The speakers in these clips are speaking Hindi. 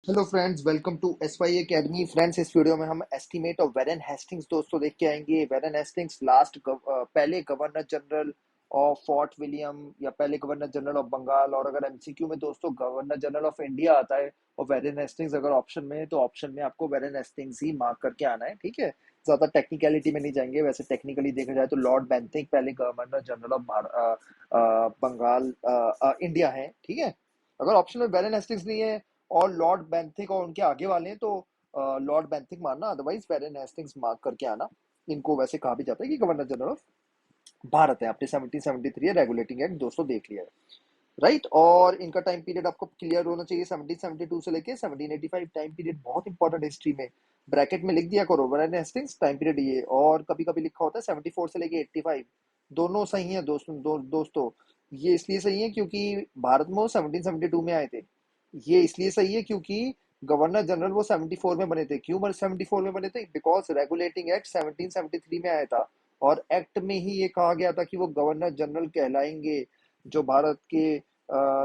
Hello friends, welcome to S Y academy. Friends, इस वीडियो में हम एस्टीमेट ऑफ वेरन हेस्टिंग्स दोस्तों देख के आएंगे। वेरन हेस्टिंग्स पहले governor general of fort William या पहले गवर्नर जनरल ऑफ बंगाल। और अगर एमसीक्यू में दोस्तों गवर्नर जनरल ऑफ इंडिया आता है और वेरन हेस्टिंग्स अगर ऑप्शन में है तो ऑप्शन में आपको वेरन हेस्टिंग्स ही मार्क करके आना है। ठीक है, ज्यादा टेक्निकलिटी में नहीं जाएंगे। वैसे टेक्निकली देखा जाए तो लॉर्ड बेंथिक पहले governor general of Bengal India है। ठीक है, अगर ऑप्शन में वेरन हेस्टिंग्स नहीं है और लॉर्ड बेंथिक और उनके आगे वाले हैं तो लॉर्ड बेंथिक मानना, अदरवाइज वेरन हेस्टिंग्स मार्क करके आना। इनको वैसे कहा भी जाता है कि गवर्नर जनरल ऑफ भारत है। आपने 1773 रेगुलेटिंग एक्ट दोस्तों देख लिया है, राइट। और इनका टाइम पीरियड आपको क्लियर होना चाहिए। 1772 से लेके 1785 टाइम पीरियड बहुत इंपॉर्टेंट हिस्ट्री में। ब्रैकेट में लिख दिया करो वेरन हेस्टिंग्स टाइम पीरियड ये। और कभी कभी लिखा होता है 74 से लेके 85। दोनों सही है दोस्तों। ये इसलिए सही है क्योंकि भारत में वो 1772 में आए थे। ये इसलिए सही है क्योंकि गवर्नर जनरल वो 74 में बने थे। क्यों 74 में बने थे? बिकॉज रेगुलेटिंग एक्ट 1773 में आया था और एक्ट में ही ये कहा गया था कि वो गवर्नर जनरल कहलाएंगे जो भारत के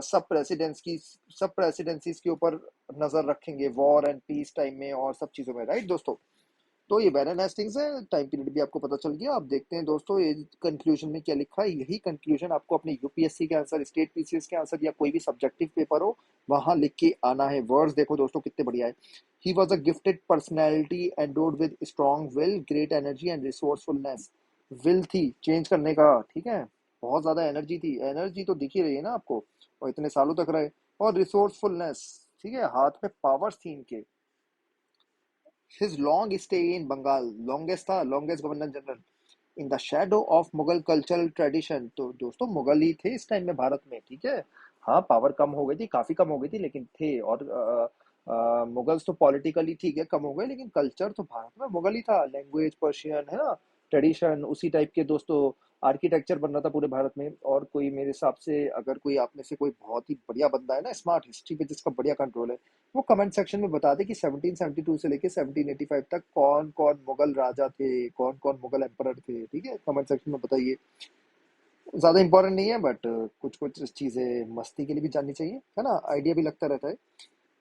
सब प्रेसिडेंसीज के ऊपर नजर रखेंगे वॉर एंड पीस टाइम में और सब चीजों में, राइट दोस्तों। तो ये वेरन हेस्टिंग्स है। टाइम पीरियड भी आपको पता चल गया। आप देखते हैं दोस्तों ये कंक्लूजन में क्या लिखा है। यही कंक्लूजन आपको अपने यूपीएससी के आंसर, स्टेट पीसीएस के आंसर या कोई भी सब्जेक्टिव पेपर हो वहां लिख के आना है। वर्ड्स देखो दोस्तों कितने बढ़िया है। He was a gifted personality endowed with strong will, great energy and resourcefulness. Will थी चेंज करने का, ठीक है। बहुत ज्यादा एनर्जी थी, एनर्जी तो दिख ही रही है ना आपको, और इतने सालों तक रहे। और रिसोर्सफुलनेस, ठीक है, हाथ में पावर्स थी इनके। His long stay in Bengal, longest था, longest governor general in the shadow of Mughal cultural tradition. तो दोस्तों मुगल ही थे इस टाइम में भारत में, ठीक है। हाँ, पावर कम हो गई थी, काफी कम हो गई थी, लेकिन थे। और मुगल्स तो पॉलिटिकली ठीक है कम हो गए, लेकिन कल्चर तो भारत में मुगल ही था। लैंग्वेज पर्शियन है ना, ट्रेडिशन उसी टाइप के दोस्तों। आर्किटेक्चर बन रहा था पूरे भारत में। और कोई मेरे हिसाब से अगर कोई आप में से कोई बहुत ही बढ़िया बंदा है ना स्मार्ट, हिस्ट्री पे जिसका बढ़िया कंट्रोल है, वो कमेंट सेक्शन में बता दे कि 1772 से लेके 1785 तक कौन कौन मुगल राजा थे, कौन कौन मुगल एम्परर थे। ठीक है, कमेंट सेक्शन में बताइए। ज्यादा इंपॉर्टेंट नहीं है बट कुछ कुछ चीजें मस्ती के लिए भी जाननी चाहिए, है ना, आइडिया भी लगता रहता है।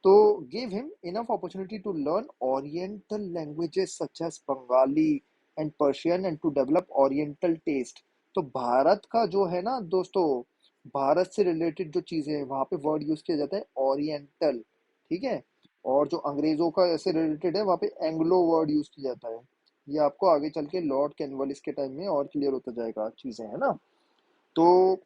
तो give him enough opportunity to learn oriental languages such as Bengali and Persian and to develop oriental taste. तो भारत का जो है ना दोस्तों, भारत से रिलेटेड जो चीजें हैं वहां पे वर्ड यूज किया जाता है ओरिएंटल, ठीक है। और जो अंग्रेजों का ऐसे रिलेटेड है वहां पे एंग्लो वर्ड यूज किया जाता है। ये आपको आगे चल के लॉर्ड कैनवालिस के टाइम में और क्लियर होता जाएगा चीजें, है ना। तो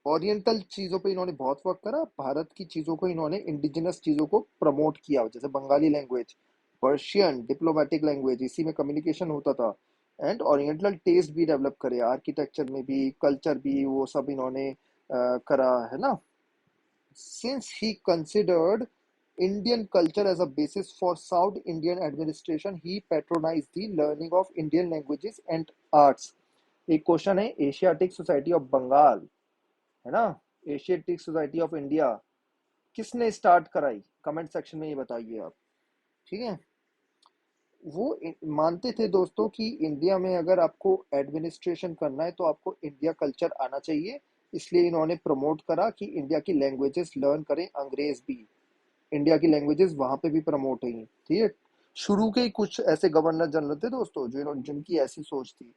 ओरिएंटल चीजों पे इन्होंने बहुत वर्क करा। भारत की चीजों को इन्होंने, इंडिजिनस चीजों को प्रमोट किया, जैसे Bengali language, Persian diplomatic language, इसी में कम्युनिकेशन होता था। एंड ओरिएंटल टेस्ट भी डेवलप करे, आर्किटेक्चर में भी, कल्चर भी, वो सब इन्होंने करा, है ना। Since he considered Indian culture as a basis for South Indian administration, he patronized the learning of Indian languages and arts. एक क्वेश्चन है, एशियाटिक सोसाइटी ऑफ बंगाल, है ना, एशियाटिक सोसाइटी ऑफ इंडिया किसने स्टार्ट कराई? कमेंट सेक्शन में ये बताइए आप, ठीक है। वो मानते थे दोस्तों कि इंडिया में अगर आपको एडमिनिस्ट्रेशन करना है तो आपको इंडिया कल्चर आना चाहिए। इसलिए इन्होंने प्रमोट करा कि इंडिया की लैंग्वेजेस लर्न करें अंग्रेज भी। इंडिया की लैंग्वेजेस वहां पे भी प्रमोट हुई, ठीक है। शुरू के ही कुछ ऐसे गवर्नर जनरल थे दोस्तों जिनकी ऐसी सोच थी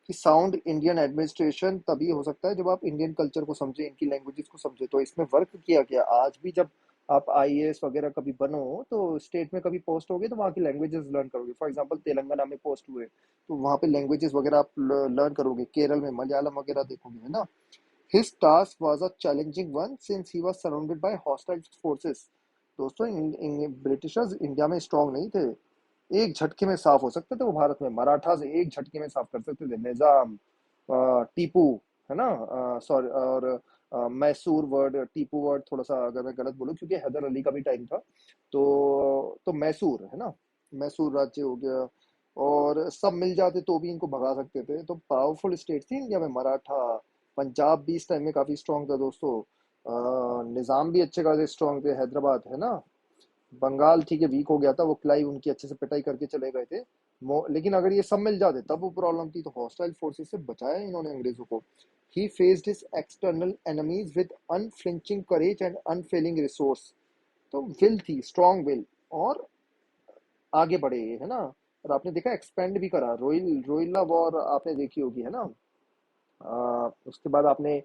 कि साउंड इंडियन एडमिनिस्ट्रेशन तभी हो सकता है जब आप इंडियन कल्चर को समझे, इनकी लैंग्वेजेस को समझे। तो इसमें वर्क किया गया। आज भी जब आप आईएएस वगैरह कभी बनो तो स्टेट में कभी पोस्ट होगे तो वहाँ की लैंग्वेजेस लर्न करोगे। फॉर एग्जांपल तेलंगाना में पोस्ट हुए तो वहाँ पे लैंग्वेजेस वगैरह आप लर्न करोगे। केरल में मलयालम वगैरह देखोगे, है ना। His task was a challenging one since he was surrounded by hostile forces. दोस्तों ब्रिटिशर्स इंडिया में स्ट्रांग नहीं थे। एक झटके में साफ हो सकते थे वो भारत में, मराठा से एक झटके में साफ कर सकते थे। निजाम, टीपू, है ना, सॉरी, और मैसूर वर्ड, टीपू वर्ड थोड़ा सा अगर मैं गलत बोलूं क्योंकि हैदर अली का भी टाइम था। तो मैसूर, है ना, मैसूर राज्य हो गया। और सब मिल जाते तो भी इनको भगा सकते थे। तो पावरफुल स्टेट थी इंडिया में मराठा। पंजाब भी इस टाइम में काफी स्ट्रांग था दोस्तों। निजाम भी अच्छे खासे स्ट्रांग थे, हैदराबाद, है ना। बंगाल ठीक है वीक हो गया था, वो क्लाइव उनकी अच्छे से पिटाई करके चले गए थे। लेकिन अगर ये सब मिल जाते तब वो प्रॉब्लम थी। तो हॉस्टाइल फोर्सेस से बचाया इन्होंने अंग्रेजों को। ही faced his external enemies with unflinching courage and unfailing resource. तो विल थी, स्ट्रॉन्ग विल, और आगे बढ़े, है ना। और आपने देखा एक्सपेंड भी करा, रोहिल्ला वॉर आपने देखी होगी, है ना। उसके बाद आपने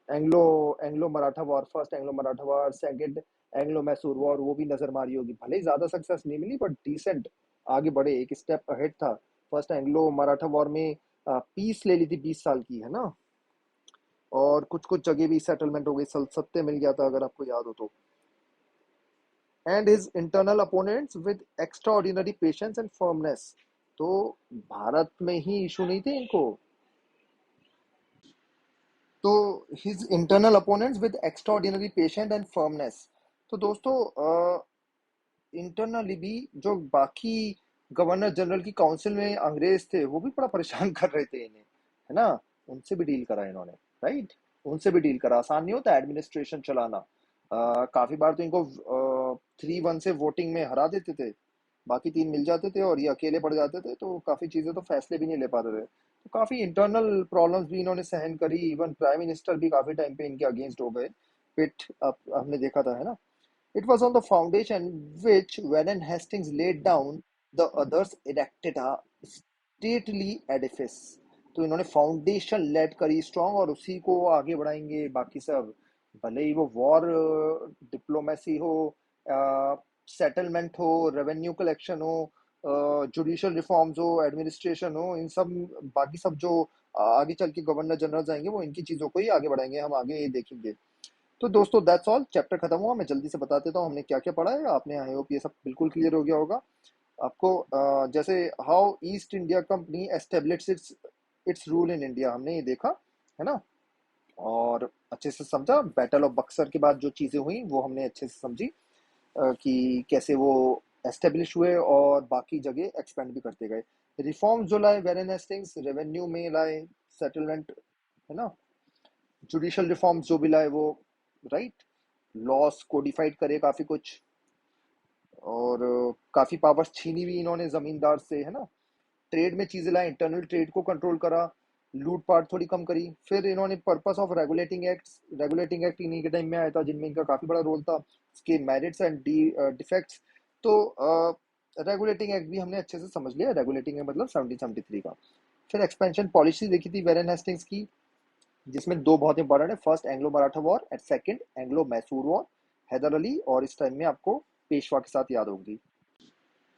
Anglo Anglo Maratha war, first Anglo Maratha war, second Anglo Mysore war, वो भी नजर मारी होगी। भले ही ज्यादा सक्सेस नहीं मिली बट डिसेंट आगे बढ़े, एक स्टेप अहेड था। फर्स्ट एंग्लो मराठा वॉर में पीस ले ली थी 20 साल की, है ना। और कुछ कुछ जगह भी सेटलमेंट हो गई, सत्य मिल गया था, अगर आपको याद हो तो। And his internal opponents with extra ordinary patience and firmness. तो भारत में ही इशू नहीं थे इनको, तो his internal opponents with extra ordinary patience and firmness. तो दोस्तों इंटरनली भी जो बाकी गवर्नर जनरल की काउंसिल में अंग्रेज थे, वो भी बड़ा परेशान कर रहे थे इन्हें, है ना। उनसे भी डील करा इन्होंने, राइट। उनसे भी डील करा, आसान नहीं होता एडमिनिस्ट्रेशन चलाना। काफी बार तो इनको 3-1 से वोटिंग में हरा देते थे, बाकी 3 मिल जाते थे और ये अकेले पड़ जाते थे, तो काफी चीजें तो फैसले भी नहीं ले पाते थे। तो काफी इंटरनल प्रॉब्लम्स भी इन्होंने सहन करी, इवन प्राइम मिनिस्टर भी काफी टाइम पे इनके अगेंस्ट हो गए। पिट हमने देखा था, है ना। It was on the foundation which Warren Hastings laid down, the others erected a stately edifice. तो इन्होंने फाउंडेशन लेट करी स्ट्रॉन्ग, और उसी को आगे बढ़ाएंगे बाकी सब। भले ही वो वॉर, डिप्लोमेसी हो, सेटलमेंट हो, रेवेन्यू कलेक्शन हो, जुडिशियल रिफॉर्म्स हो, एडमिनिस्ट्रेशन हो, इन सब बाकी सब जो आगे चल के गवर्नर जनरल आएंगे, वो इनकी चीजों को ही आगे बढ़ाएंगे, हम आगे ये देखेंगे। तो दोस्तों दैट्स ऑल, चैप्टर खत्म हुआ। मैं जल्दी से बता देता हूँ हमने क्या क्या पढ़ा है। आपने आई होप ये सब बिल्कुल क्लियर हो गया होगा आपको। जैसे how east India company establish it's it's rule in India, हमने ये देखा, है ना। और अच्छे से समझा, बैटल ऑफ बक्सर के बाद जो चीजें हुई वो हमने अच्छे से समझी, कि कैसे वो एस्टेब्लिश हुए और बाकी जगह एक्सपेंड भी करते गए। रिफॉर्म्स जो लाए वेरन हेस्टिंग्स, रेवेन्यू में लाए, सेटलमेंट, है ना। जुडिशियल रिफॉर्म्स जो भी लाए वो, राइट। लॉस कोडिफाइड करे काफी कुछ, और काफी पावर्स छीनी भी इन्होंने जमींदार से, है ना। ट्रेड में चीजें लाए, इंटरनल ट्रेड को कंट्रोल करा, लूट पाट थोड़ी कम करी। फिर इन्होंने पर्पस ऑफ रेगुलेटिंग एक्ट इन्हीं के टाइम में आया था, जिनमें इनका काफी बड़ा रोल था, इसके मेरिट्स एंड डिफेक्ट्स। तो रेगुलेटिंग एक्ट भी हमने अच्छे से समझ लिया, रेगुलेटिंग है मतलब 1773 का। फिर एक्सपेंशन पॉलिसी देखी थी वेरन हेस्टिंग्स की, जिसमें दो बहुत इंपॉर्टेंट है, first Anglo Maratha war and second Anglo Mysore war. Haider Ali, और इस टाइम में आपको पेशवा के साथ याद होगी,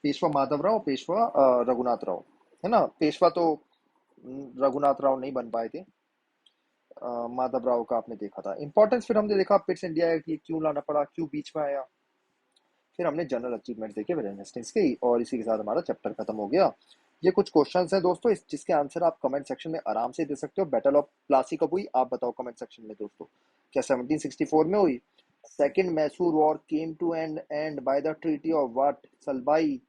पेशवा माधवराव, पेशवा रघुनाथ राव, है ना। पेशवा तो रघुनाथ राव नहीं बन पाए थे, माधव राव का आपने देखा था इंपॉर्टेंस। फिर हमने देखा पिट्स इंडिया एक्ट, ये क्यों लाना पड़ा, क्यों बीच में आया। फिर हमने जनरल अचीवमेंट देखे विलियम हेस्टिंग्स की, और इसी के साथ हमारा चैप्टर खत्म हो गया। ये कुछ क्वेश्चंस हैं दोस्तों, जिसके आंसर आप कमेंट सेक्शन में आराम से दे सकते हो। बैटल ऑफ प्लासी कब हुई, आप बताओ कमेंट सेक्शन में दोस्तों। क्या 1764 में हुई? Second Mysore war came to end by the treaty of what? Salbai,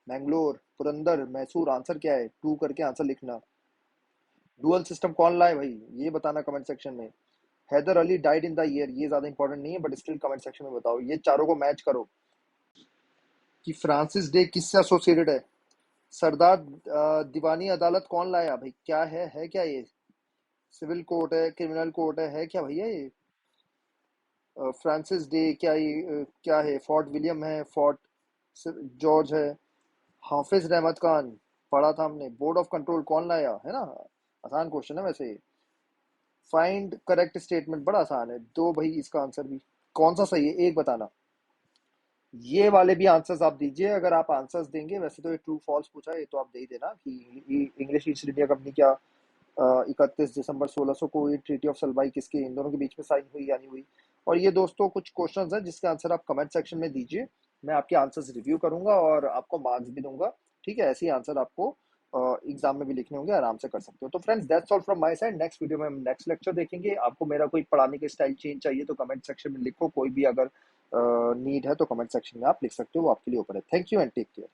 Mangalore, Purandar, Mysore. Answer क्या है? 2 करके आंसर लिखना। डुअल सिस्टम कौन लाए भाई, ये बताना कमेंट सेक्शन में। Haider Ali died in the year, ये ज्यादा इंपॉर्टेंट नहीं है बट स्टिल कमेंट सेक्शन में बताओ। ये चारों को मैच करो कि फ्रांसिस डे किससे एसोसिएटेड है। सरदार दीवानी अदालत कौन लाया भाई, क्या है क्या ये? सिविल कोर्ट है, क्रिमिनल कोर्ट है क्या भैया ये? फ्रांसिस डे क्या ये क्या है? फोर्ट विलियम है, फोर्ट जॉर्ज है। हाफिज रहमत खान, पढ़ा था हमने। बोर्ड ऑफ कंट्रोल कौन लाया, है ना। आसान क्वेश्चन है वैसे। फाइंड करेक्ट स्टेटमेंट, बड़ा आसान है। दो भाई इसका आंसर भी, कौन सा सही है एक बताना। ये वाले भी आंसर्स आप दीजिए, अगर आप आंसर्स देंगे। वैसे तो ये ट्रू फॉल्स पूछा है, ये तो आप दे ही देना कि इंग्लिश ईस्ट इंडिया कंपनी क्या 31 दिसंबर 1600 को ये ट्रीटी ऑफ सलबाई किसके, इन दोनों के बीच में साइन हुई या नहीं हुई। और ये दोस्तों कुछ क्वेश्चंस हैं जिसके आंसर आप कमेंट सेक्शन में दीजिए, मैं आपके आंसर्स रिव्यू करूंगा और आपको मार्क्स भी दूंगा। ठीक है, ऐसे ही आंसर आपको एग्जाम में भी लिखने होंगे, आराम से कर सकते हो। तो friends that's all from my side. Next video में हम नेक्स्ट लेक्चर देखेंगे। आपको मेरा कोई पढ़ाने के स्टाइल चेंज चाहिए तो कमेंट सेक्शन में लिखो, कोई भी अगर नीड है तो कमेंट सेक्शन में आप लिख सकते हो, वो आपके लिए ऊपर है। Thank you and take care.